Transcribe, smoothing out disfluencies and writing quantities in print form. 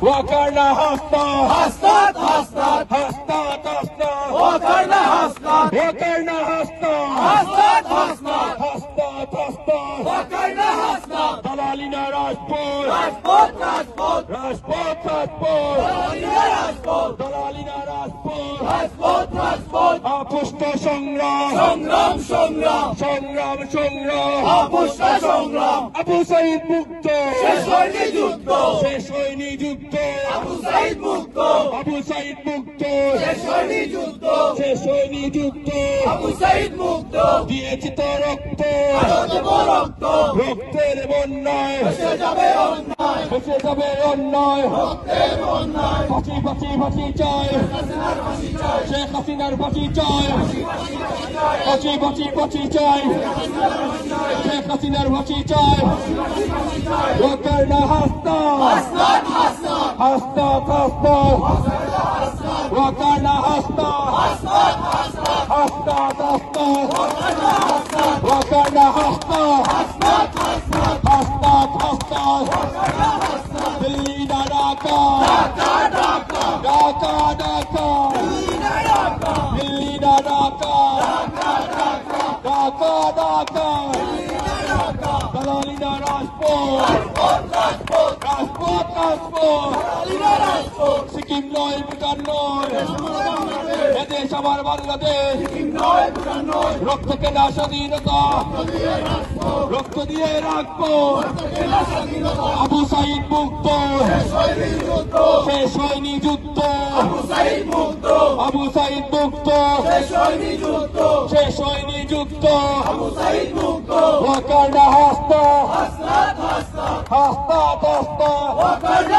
وكرنا حسنا حسنات حسنات حسنات حسنات وكرنا حسنات وكرنا حسنا حسنات حسنات حسنات حسنات وكرنا حسنات دلالنا راجپوت راجپوت راجپوت راجپوت راجپوت دلالina রাজপথ دلالنا راجپوت রাজপথ রাজপথ আপুষ্ট সংগ্রাম সংগ্রাম সংগ্রাম সংগ্রাম সংগ্রাম অপুষ্ট সংগ্রাম আবু সাইদ মুক্ত শেষ হয়নি যুদ্ধ শেষ হয়নি যুদ্ধ আবু সাইদ মুক্ত আবু সাইদ মুক্ত শেষ হয়নি যুদ্ধ শেষ হয়নি যুদ্ধ আবু সাইদ মুক্ত দিয়েছি তো রক্ত আরো দেব রক্ত রক্তের বন্যায় ভেসে যাবে অন্যায় ভেসে যাবে অন্যায় রক্তের অন্যায় ফাঁসি ফাঁসি ফাঁসি চাই শেখ হাসিনার ফাঁসি চাই ফাঁসি ফাঁসি ফাঁসি চাই শেখ হাসিনার ফাঁসি চাই وكرنا حسنا হাসনাত হাসনাত حسنات حسنات وكرنا حسنا হাসনাত হাসনাত حسنات حسنات وكرنا حسنات وكرنا حسنا হাসনাত হাসনাত حسنات حسنات দিল্লি না ঢাকা ঢাকা ঢাকা ঢাকা ঢাকা দিল্লিনা ঢাকা দিল্লি না ঢাকা ঢাকা ঢাকা দিল্লিনা ঢাকা দলালিনা রাজপথ রাজপথ রাজপথ রাজপথ দলালিনা রাজপথ সিকিম নয় ভুটান নয় এদেশ আমার বাংলাদেশ নয় ভুটান নয় রক্ত কেনা স্বাধীনতা রক্ত দিয়ে রাখবো আবু সাইদ মুক্ত শেষ হয়নি যুদ্ধ আবু সাইদ মুক্ত আবু সাইদ মুক্ত শেষ হয়নি যুদ্ধ শেষ হয়নি যুদ্ধ আবু সাইদ মুক্ত وكرنا حسنا হাসনাত হাসনাত حسنات حسنات وكرنا